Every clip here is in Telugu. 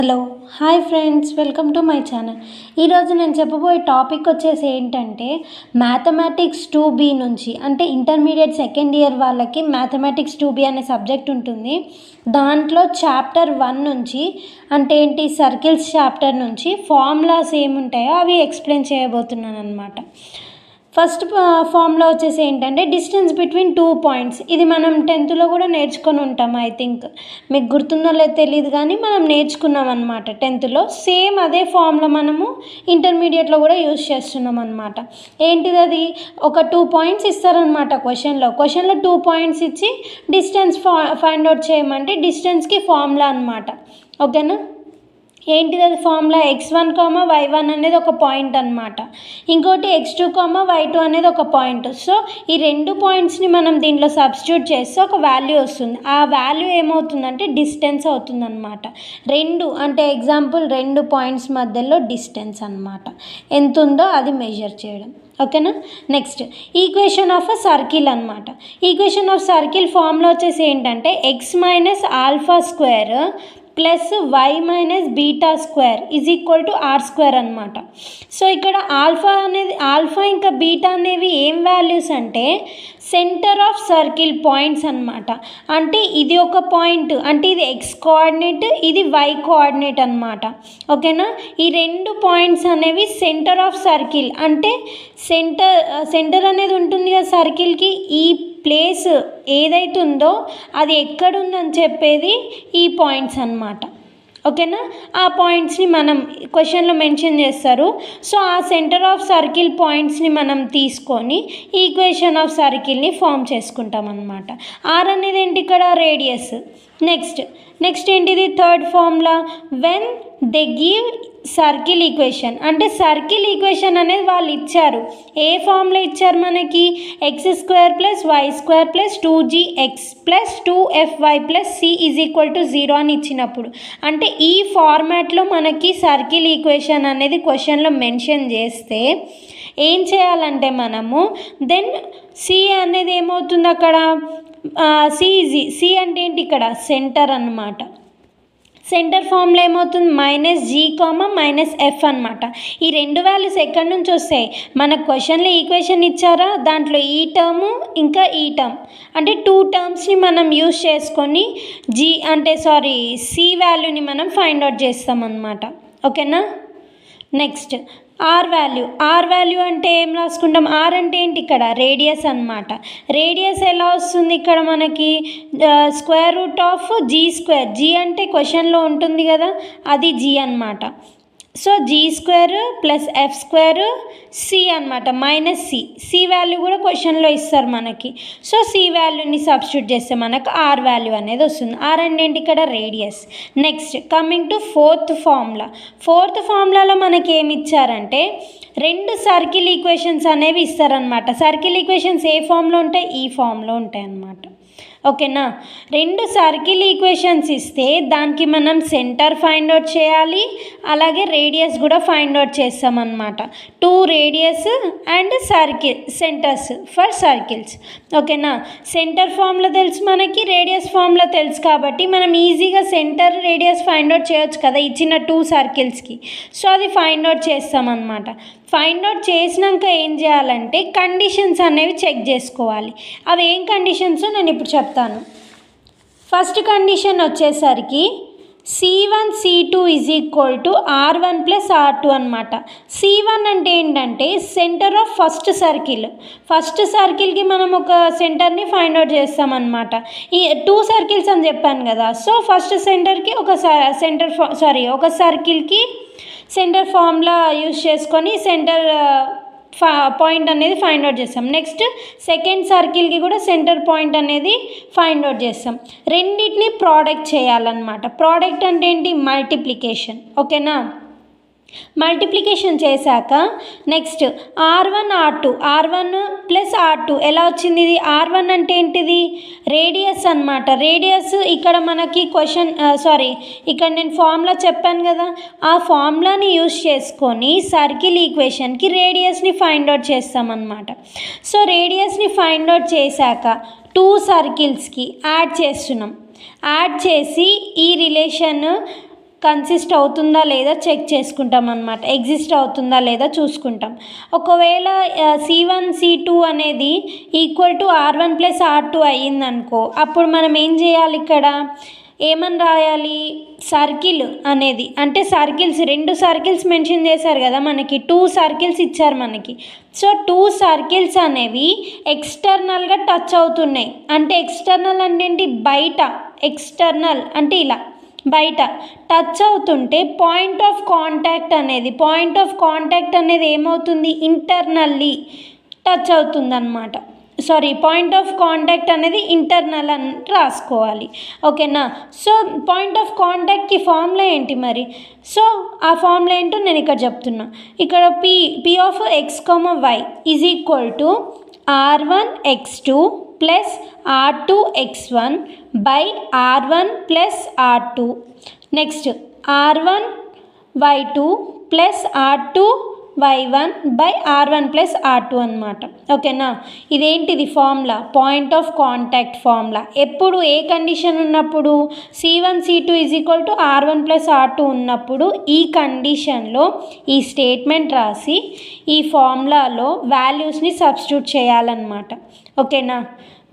Hello hi friends, welcome to my channel. ఈరోజు నేను చెప్పబోయే టాపిక్ వచ్చేసి ఏంటంటే మ్యాథమెటిక్స్ 2B నుంచి, అంటే ఇంటర్మీడియట్ సెకండ్ ఇయర్ వాళ్ళకి మ్యాథమెటిక్స్ 2B అనే సబ్జెక్ట్ ఉంటుంది. దాంట్లో చాప్టర్ 1 నుంచి, అంటే ఏంటి, సర్కిల్స్ చాప్టర్ నుంచి ఫార్ములాస్ ఏముంటాయో అవి ఎక్స్ప్లెయిన్ చేయబోతున్నాను అనమాట. ఫస్ట్ ఫార్ములా వచ్చేసి ఏంటంటే డిస్టెన్స్ బిట్వీన్ 2 పాయింట్స్. ఇది మనం 10th కూడా నేర్చుకొని ఉంటాం. ఐ థింక్ మీకు గుర్తుందో లేదో తెలియదు, కానీ మనం నేర్చుకున్నాం అనమాట 10th. సేమ్ అదే ఫార్ములా మనము ఇంటర్మీడియట్లో కూడా యూజ్ చేస్తున్నాం అనమాట. ఏంటిది అది? ఒక 2 పాయింట్స్ ఇస్తారనమాట క్వశ్చన్లో 2 పాయింట్స్ ఇచ్చి డిస్టెన్స్ ఫైండ్ అవుట్ చేయమంటే డిస్టెన్స్కి ఫార్ములా అనమాట. ఓకేనా? ఏంటిది అది ఫార్ములా? x1, y1 అనేది ఒక పాయింట్ అనమాట. ఇంకోటి x2, y2 అనేది ఒక పాయింట్. సో ఈ 2 పాయింట్స్ని మనం దీంట్లో సబ్స్టిట్యూట్ చేస్తే ఒక వాల్యూ వస్తుంది. ఆ వాల్యూ ఏమవుతుందంటే డిస్టెన్స్ అవుతుంది అనమాట. అంటే ఎగ్జాంపుల్ 2 పాయింట్స్ మధ్యలో డిస్టెన్స్ అనమాట. ఎంత ఉందో అది మెజర్ చేయడం. ఓకేనా? Next equation of a circle అనమాట. ఈక్వేషన్ ఆఫ్ సర్కిల్ ఫార్ములా వచ్చేసి ఏంటంటే x minus alpha square plus y minus beta square is equal to r square అనమాట. సో ఇక్కడ ఆల్ఫా ఇంకా బీటా అనేవి ఏం వాల్యూస్ అంటే సెంటర్ ఆఫ్ సర్కిల్ పాయింట్స్ అనమాట. అంటే ఇది ఒక పాయింట్, అంటే ఇది x కోఆర్డినేట్, ఇది y కోఆర్డినేట్ అనమాట. ఓకేనా? ఈ 2 పాయింట్స్ అనేవి సెంటర్ ఆఫ్ సర్కిల్, అంటే సెంటర్ అనేది ఉంటుంది కదా సర్కిల్కి. ఈ ప్లేస్ ఏదైతే ఉందో అది ఎక్కడుందని చెప్పేది ఈ పాయింట్స్ అన్నమాట. ఓకేనా? ఆ పాయింట్స్ని మనం క్వశ్చన్లో మెన్షన్ చేస్తారు. సో ఆ సెంటర్ ఆఫ్ సర్కిల్ పాయింట్స్ని మనం తీసుకొని ఈక్వేషన్ ఆఫ్ సర్కిల్ని ఫామ్ చేసుకుంటాం అన్నమాట. ఆర్ అనేది ఏంటి ఇక్కడ? రేడియస్. నెక్స్ట్ ఏంటిది? Third formula, when they give circle equation. అంటే సర్కిల్ ఈక్వేషన్ అనేది వాళ్ళు ఇచ్చారు. ఏ ఫార్ములా ఇచ్చారు మనకి? x² plus y² plus 2gx plus 2fy plus c is equal to 0 అని ఇచ్చినప్పుడు, అంటే ఈ ఫార్మాట్లో మనకి సర్కిల్ ఈక్వేషన్ అనేది క్వశ్చన్లో మెన్షన్ చేస్తే ఏం చేయాలంటే మనము దెన్ c అనేది ఏమవుతుంది అక్కడ? సి అంటే ఏంటి ఇక్కడ? సెంటర్ అన్నమాట. సెంటర్ ఫార్ములా ఏమవుతుంది? -g, -f అనమాట. ఈ 2 వాల్యూస్ ఎక్కడి నుంచి వస్తాయి? మన క్వశ్చన్లో ఈక్వేషన్ ఇచ్చారా, దాంట్లో ఈ టర్ము ఇంకా ఈ టర్మ్, అంటే 2 టర్మ్స్ని మనం యూజ్ చేసుకొని సి వాల్యూని మనం ఫైండ్ అవుట్ చేస్తాం అన్నమాట. ఓకేనా? నెక్స్ట్ ఆర్ వాల్యూ అంటే ఏం రాసుకుంటాం? ఆర్ అంటే ఏంటి ఇక్కడ? రేడియస్ అనమాట. రేడియస్ ఎలా వస్తుంది ఇక్కడ మనకి? √g². g అంటే క్వశ్చన్లో ఉంటుంది కదా, అది g అనమాట. So g² plus f² c అనమాట, -c వాల్యూ కూడా క్వశ్చన్లో ఇస్తారు మనకి. సో c వాల్యూని సబ్స్టిట్యూట్ చేస్తే మనకు r వాల్యూ అనేది వస్తుంది. r అంటే ఏంటి ఇక్కడ? Radius. Next coming to fourth ఫార్ములాలో మనకి ఏమి ఇచ్చారంటే 2 సర్కిల్ ఈక్వేషన్స్ అనేవి ఇస్తారనమాట. సర్కిల్ ఈక్వేషన్స్ ఏ ఫామ్లో ఉంటాయి? ఈ ఫామ్లో ఉంటాయి అన్నమాట. ఓకేనా? 2 సర్కిల్ ఈక్వేషన్స్ ఇస్తే దానికి మనం సెంటర్ ఫైండ్ అవుట్ చేయాలి, అలాగే రేడియస్ కూడా ఫైండ్ అవుట్ చేస్తామన్నమాట. 2 radius and centres for circles. ఓకేనా? సెంటర్ ఫార్ములా తెలుసు మనకి, రేడియస్ ఫార్ములా తెలుసు, కాబట్టి మనం ఈజీగా సెంటర్ రేడియస్ ఫైండ్ అవుట్ చేయొచ్చు కదా ఇచ్చిన 2 సర్కిల్స్కి. సో అది ఫైండ్ అవుట్ చేస్తామన్నమాట. ఫైండ్ అవుట్ చేసినాక ఏం చేయాలంటే కండిషన్స్ అనేవి చెక్ చేసుకోవాలి. అవి ఏం కండిషన్స్ నేను ఇప్పుడు చెప్తాను. ఫస్ట్ కండిషన్ వచ్చేసరికి C1 C2 is equal to R1 plus R2 అనమాట. C1 అంటే ఏంటంటే సెంటర్ ఆఫ్ ఫస్ట్ సర్కిల్కి మనం ఒక సెంటర్ని ఫైండ్ అవుట్ చేస్తామన్నమాట. ఈ 2 సర్కిల్స్ అని చెప్పాను కదా. సో ఫస్ట్ సెంటర్కి ఒక సర్కిల్కి సెంటర్ ఫార్ములా యూజ్ చేసుకొని సెంటర్ పాయింట్ అనేది ఫైండ్ అవుట్ చేస్తాం. నెక్స్ట్ సెకండ్ సర్కిల్కి కూడా సెంటర్ పాయింట్ అనేది ఫైండ్ అవుట్ చేస్తాం. రెండింటిని ప్రోడక్ట్ చేయాలన్నమాట. ప్రోడక్ట్ అంటే ఏంటి? మల్టిప్లికేషన్. ఓకేనా? మల్టిప్లికేషన్ చేశాక నెక్స్ట్ R1 ప్లస్ R2 ఎలా వచ్చింది? ఇది R1 అంటే ఏంటిది? రేడియస్ అనమాట. రేడియస్ ఇక్కడ మనకి ఇక్కడ నేను ఫార్ములా చెప్పాను కదా, ఆ ఫార్ములాని యూజ్ చేసుకొని సర్కిల్ ఈక్వేషన్కి రేడియస్ని ఫైండ్ అవుట్ చేస్తామన్నమాట. సో రేడియస్ని ఫైండ్ అవుట్ చేశాక 2 సర్కిల్స్కి యాడ్ చేస్తున్నాం. యాడ్ చేసి ఈ రిలేషన్ కన్సిస్ట్ అవుతుందా లేదా చెక్ చేసుకుంటాం అన్నమాట, ఎగ్జిస్ట్ అవుతుందా లేదా చూసుకుంటాం. ఒకవేళ C1 C2 అనేది equal to R1 plus R2 అయ్యిందనుకో, అప్పుడు మనం ఏం చేయాలి, ఇక్కడ ఏమని రాయాలి, సర్కిల్ అనేది, అంటే సర్కిల్స్ 2 సర్కిల్స్ మెన్షన్ చేశారు కదా మనకి, 2 సర్కిల్స్ ఇచ్చారు మనకి. సో 2 సర్కిల్స్ అనేవి ఎక్స్టర్నల్గా టచ్ అవుతున్నాయి. అంటే ఎక్స్టర్నల్ అంటే ఏంటి, బయట, ఎక్స్టర్నల్ అంటే ఇలా బయట టచ్ అవుతుంటే పాయింట్ ఆఫ్ కాంటాక్ట్ అనేది ఏమవుతుంది, ఇంటర్నల్లీ టచ్ అవుతుంది అన్నమాట. పాయింట్ ఆఫ్ కాంటాక్ట్ అనేది ఇంటర్నల్ అని రాసుకోవాలి, ఓకేనా. సో పాయింట్ ఆఫ్ కాంటాక్ట్కి ఫార్ములా ఏంటి మరి, సో ఆ ఫార్ములా ఏంటో నేను ఇక్కడ చెప్తున్నా. ఇక్కడ P of x, y is equal to R1x2 plus R2x1 by R1 plus R2, next R1y2 plus R2y1 by R1 plus R2 అనమాట, ఓకేనా. ఇదేంటిది formula, point of contact formula. ఎప్పుడు ఏ కండిషన్ ఉన్నప్పుడు, C1 C2 is equal to R1 plus R2 ఉన్నప్పుడు ఈ కండిషన్లో ఈ స్టేట్మెంట్ రాసి ఈ ఫార్ములాలో వాల్యూస్ని సబ్స్టిట్యూట్ చేయాలన్నమాట, ఓకేనా.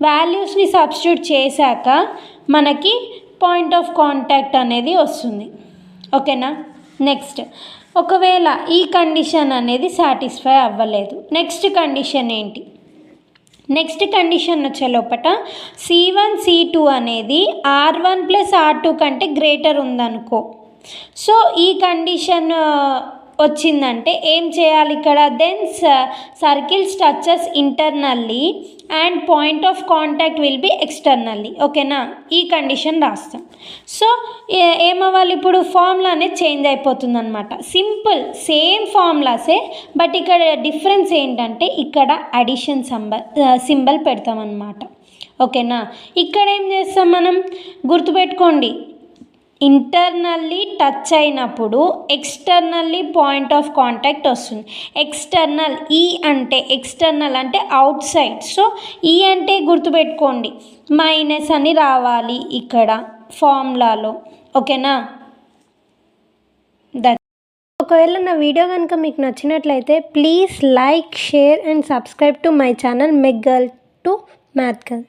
వాల్యూస్ని సబ్స్టిట్యూట్ చేశాక మనకి పాయింట్ ఆఫ్ కాంటాక్ట్ అనేది వస్తుంది, ఓకేనా. నెక్స్ట్ ఒకవేళ ఈ కండిషన్ అనేది సాటిస్ఫై అవ్వలేదు, నెక్స్ట్ కండిషన్ ఏంటి, నెక్స్ట్ కండిషన్ వచ్చే లోపల C1 C2 అనేది R1 ప్లస్ R2 కంటే గ్రేటర్ ఉందనుకో. సో ఈ కండిషన్ వచ్చిందంటే ఏం చేయాలి ఇక్కడ, then circles touches internally and point of contact will be externally, ఓకేనా. ఈ కండిషన్ రాస్తాం. సో ఏమవ్వాలి, ఇప్పుడు ఫార్ములా అనేది చేంజ్ అయిపోతుంది అనమాట. సింపుల్ సేమ్ ఫార్ములాసే, బట్ ఇక్కడ డిఫరెన్స్ ఏంటంటే ఇక్కడ అడిషన్ సింబల్ పెడతామన్నమాట, ఓకేనా. ఇక్కడ ఏం చేస్తాం మనం, గుర్తుపెట్టుకోండి, ఇంటర్నల్లీ టచ్ అయినప్పుడు ఎక్స్టర్నల్లీ పాయింట్ ఆఫ్ కాంటాక్ట్ వస్తుంది. ఎక్స్టర్నల్, ఈ అంటే ఎక్స్టర్నల్ అంటే అవుట్ సైడ్. సో ఈ అంటే గుర్తుపెట్టుకోండి మైనస్ అని రావాలి ఇక్కడ ఫార్ములాలో, ఓకేనా. ఒకవేళ నా వీడియో కనుక మీకు నచ్చినట్లయితే please like, share and subscribe to my channel mech girl to math girl.